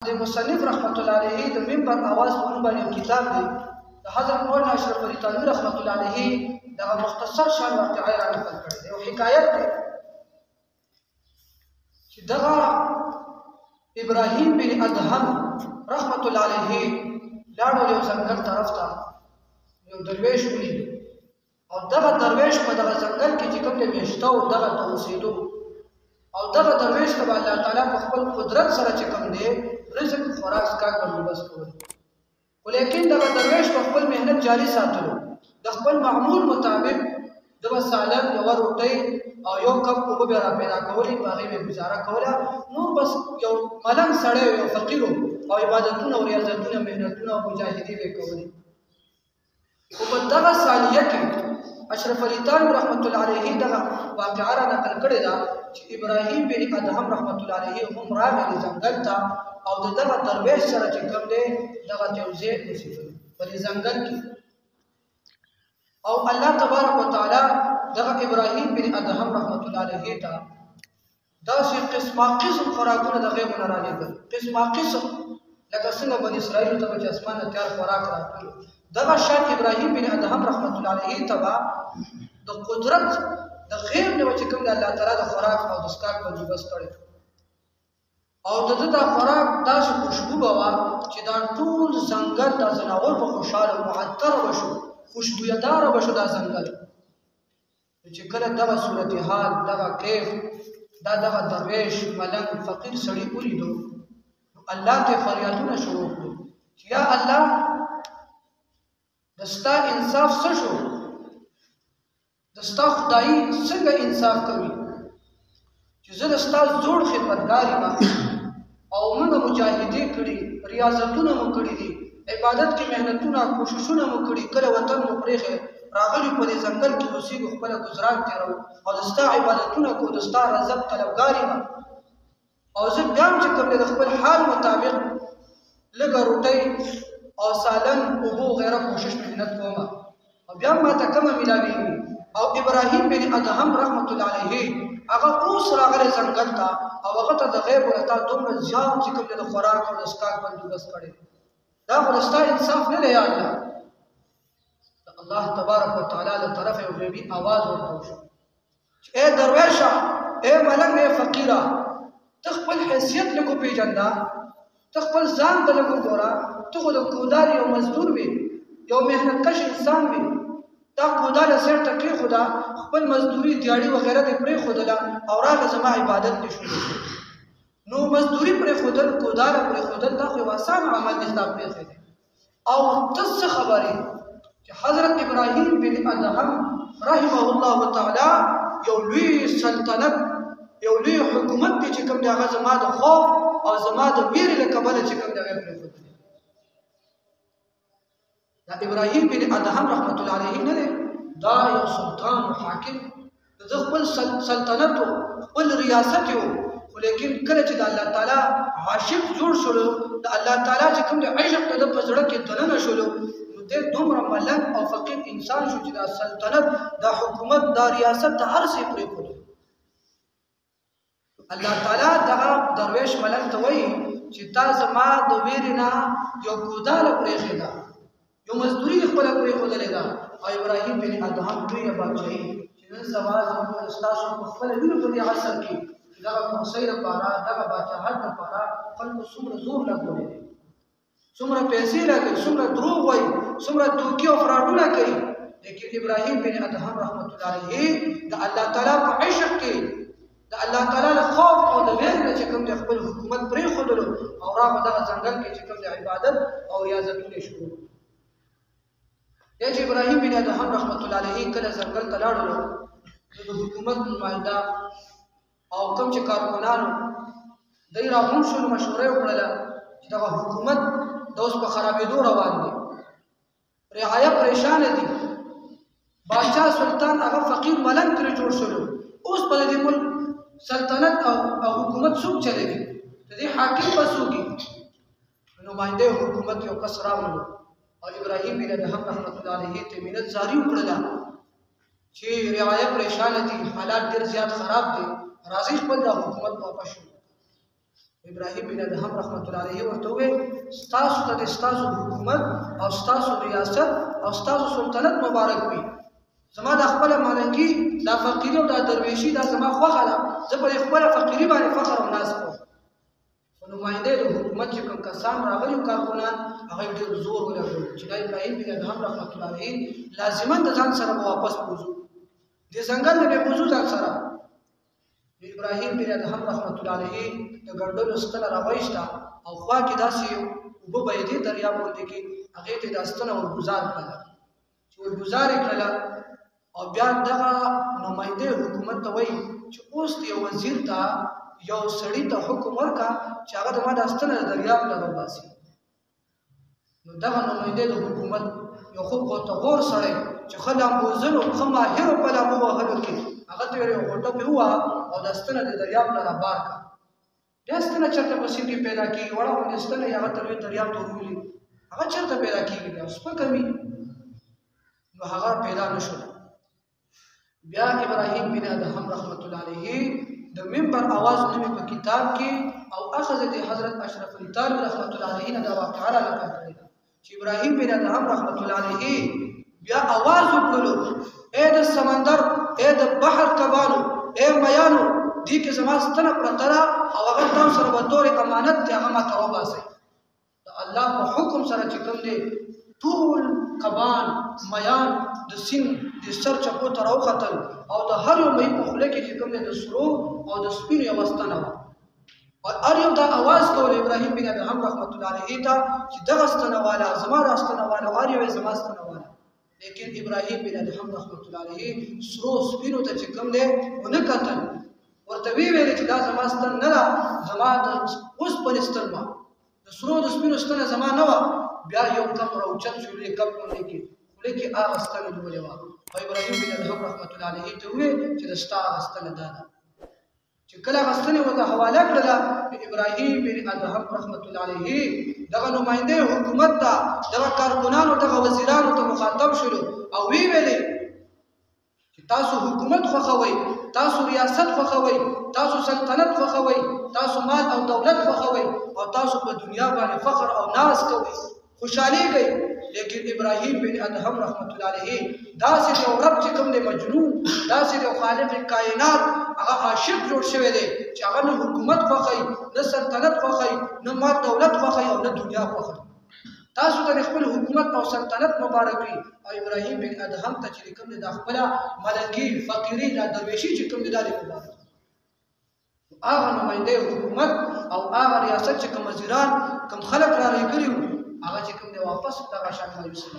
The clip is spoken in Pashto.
د مصنف رحمت الله علیه د منبر اواز په نوم باندې کتاب دی د حضرت مولانا اشرف علي تھانوی رحمت الله علیه دا مختصر شان واقعي را نقل کړی دی او حکایت دی چې دغه ابراهیم بن ادهم رحمت الله علیه لاړو یو ځنګل طرف ته یو درویش ولید او دغه درویش په دغه ځنګل کې چې کوم د میشتو دغه ته اوسېدو او دغه درویش ته الله تعالی په خپل قدرت سره چې کوم دی رزق خوراک کا بندوبست کول ولیکن دغه درویش په خپل مهنت جاری ساتلو د خپل معمول مطابق د وسالم یو روټي او یو کپ اوبه به را پیدا کولې باغې به گزاره کوله نو بس یو ملنګ سړی یو فقیر او عبادتونه او ریاضتونه مهنتونه او مجاهدي به کولې او په دغه ثانیه کې اشرف علي تھانوی رحمت الله علیه دغه واقعه را نقل کړې ده چې ابراهیم بن ادهم رحمت الله علیه هم راغلی ځنګل ته او دغه درویش سره چې کوم دی دغه جوزه اوسېدل په ځنګل کې او الله تبارک وتعالى دغه ابراهیم بن ادهم رحمت الله علیه ته داسې قسمه قسم خوراکونه د غیب نه راغلل قسمه قسم لکه څنګه بنی اسرائیل ته چې اسمانه تیار خوراک راغلل دغه شان ابراهیم بن ادهم رحمت الله علیه ته د قدرت د غیب نه چې کوم د الله تعالی د خوراک او د اسکاک په بندوبست کړی او دغه خوراک داسې خوشبو بوا چې دا ټول ځنګل د زناور په خوشاله معطر وشو خوشبویدار وشو دا ځنګل چې کله دغه صورتحال دغه کیف دغه درویش ملنګ فقیر سړی ولیدو الله ته فریادونه شروع کړو چې یا الله دستا انصاف څه شو دستا خدای څنګه انصاف کوي چې زه دستا زوړ خدمتګار یم او موږ مجاهدي کړي ریاضتونه مو کړي دي عبادت کې مهنتونه کوششونه مو کړي کله وطن مو پرېخه راغلی په دې ځنګل کې اوسېږو خپل گزاران تیرو او دستا عبادتونه کو دستا رزق طلبګار یم او زه بیا هم چې کوم د خپل حال مطابق لږه روټۍ او سالن اوبو غیره کوشش مهنت کوم او بیا ما ته کومه ملاویږي او ابراهیم بن ادهم رحمت الله علیه هغه اوس راغلی ځنګل ته او هغه ته د غیب ورته دومره زیات چې کوم د خوراک او د اسکاک بندوبست کړی دا خو ستا انصاف نه دی یا الله الله تبارک وتعالى له طرف یو غیبی आवाज ورته وشو اے درویشه اے ملنګ اے فقیره ته خپل حیثیت لکو پیژندا ته خپل ځان ته لکو ګورا ته خو د کودار یو مزدور وي یو مهنت کش انسان وي دا کودار سر ته کې خدا خپل مزدوري دیاړي وغیرہ دې پرې خودلا او راغه زما عبادت نشو نو مزدوري پرې خودل کودار پرې خودل دا خو آسان عمل نشته پرې خېده او تاسو خبره حضرت ابراهیم بن ادهم رحمه الله تعالی یو لوی سلطنت یو لوی حکومت دی چې کوم دغه زما د خوف او زما د ویرې له کبله چې کوم دغه پرې دا ابراهیم بن ادهم رحمت الله علیه نه دا یو سلطان او حاکم د خپل سلطنت او خپل ریاست یو ولیکن کله چې د الله تعالی عاشق جوړ شول د الله تعالی چې کوم د عشق د پزړه کې دننه شول د دومره ملنګ او فقیر انسان شو چې د سلطنت د حکومت د ریاست د هر څه پرې کړو الله تعالی دغه درویش ملنګ ته وایي چې تا زما د ویرینا یو کوداله پرې خېدا یو مزدوري خپل پرې خوللې ده او ابراهیم بن ادهم دوی بچي چې نن سبا زموږ استاد په خپل وینو په دې عصر کې دغه کوسې لپاره دغه بچاهت لپاره خپل څومره زور لګولې څومره پیسې لګي څومره دروغ وایي څومره دوکي او فراډونه کوي لیکن ابراهیم بن ادهم رحمت الله علیه د الله تعالی په عشق کې د الله تعالی له خوف او د ویر نه چې کوم د خپل حکومت پرې خودلو او راغله دغه ځنګل کې چې کوم د عبادت او ریاضتونه شروع چې ابراهیم بن ادهم رحمت الله علیه کله ځنګل ته لاړو د حکومت نمائنده او کوم چې کارکونانو دای راغون شو مشورې وکړه چې دغه حکومت د اوس په خرابېدو روان دي رعایا پریشان دي بادشاہ سلطان هغه فقیر ملنګ ترې جوړ شول اوس په دې ملک سلطنت او حکومت څوک چلوي د دې حاکم پسوږي نمائنده حکومت یو کس راغلو او ابراهیم بن ادهم رحمت الله علیه ته مینت جاری وکړه چې رعایا پریشان دي حالات ډېر زیات خراب دي راځي خپل د حکومت واپس شو ابراهیم بن ادهم رحمت الله علیه ورته وی ستاسو ته ستاسو حکومت او ستاسو ریاست او ستاسو سلطنت مبارک وي زما د خپل مالنګي دا فقيري او دا درویشي دا زما خوخه ده زه په خپل فقيري باندې فخر او ناز کوم نماینده د حکومت چې کوم کسان راغلي کارکونان هغه ډېر زور ولګول چې دا ابراهیم بن ادهم رحمت الله علیه لازما د ځان سره واپس وځو د څنګه نه به وځو ځان سره ابراهیم بن ادهم رحمت الله علیه د ګردلو ستنه راوښتا او خوا کې داسې وب بيدې دریاب باندې کې هغه ته داستانه ورگزار کړل چې ورگزار کړل او بیا دغه نماینده حکومت ته وایي چې اوس دی وزیر ته یو سړی ته حکم ورکا چې هغه د ما داستانه دریاب ته راوباسي نو دغه نماینده د حکومت یو خو غور سړی چې خلک بوزنو خو ماهر په لامو وهلو کې هغه ته یو غوټه په هوا او داستانه د دریاب ته رابار کا داستانه چرته په سیمه پیدا کیږي وړه داستانه هغه ته دریاب ته ورولي هغه چرته پیدا کیږي اوس په کمی نو هغه پیدا نشو بیا ابراهیم بن ادهم رحمت الله علیه د منبر आवाज نومي په کتاب کې او اخذ د حضرت اشرف علي طالب رحمت الله علیه نه دا واقعه را نقل کړی چې ابراهیم بن ادهم رحمت الله علیه بیا आवाज وکړلو اے د سمندر اے د بحر کبانو اے میانو دې کې زما ستنه پرتره او هغه تاسو سره به تور امانت ته هغه ما ته وباسي الله په حکم سره چې کوم دی ټول کبان میان د سین د سر چپو ته راوختل او د هر یو مې په خوله کې چې کوم دی د سرو او د سپینو یوه ستنه وه او هر یو دا اواز کول ابراهیم بن ادهم رحمت الله علیه ته چې دغه ستنه والا زما دا ستنه والا هر یو زما ستنه والا لیکن ابراهیم بن ادهم رحمت الله علیه سرو سپینو ته چې کوم دی ونه کتل ورته ویل چې دا زما ستن نه ده زما د اوس په ستن ما د سرو د سپینو ستنه زما نه وه بیا یو کم راوچت شو کپ باندې کې ولکه هغه ستنه نیولې وه او ابراهیم بن ادهم رحمت الله علیه ته وویل چې د ستا هغه ستنه دا ده چې کله هغه ستنې ورته حواله کړله ابراهیم بن ادهم رحمت الله علیه دغه نماینده حکومت ته دغه کارکنانو دغه وزیرانو ته مخاطب شولو او وی ویلې چې تاسو حکومت خوښوئ تاسو ریاست خوښوئ تاسو سلطنت خوښوئ تاسو مال او دولت خوښوئ او تاسو په دنیا باندې فخر او ناز کوئ خوشحالي کوي لیکن ابراهیم بن ادهم رحمت الله علیه داسې یو رب چې کوم دی مجنون داسې یو خالق کائنات هغه عاشق جوړ شوی دی چې هغه نه حکومت خوښوي نه سلطنت خوښوي نه مال دولت خوښوي او نه دنیا خوښوي تاسو ته خپل حکومت او سلطنت مبارک وي او ابراهیم بن ادهم ته چې کوم دی د خپل ملنګي فقيري د درویشي چې کوم دی د مبارک هغه نماینده حکومت او هغه ریاست چې کوم وزیران کوم خلک را لګري هغه چې کوم دی واپس دغه شان مایوسي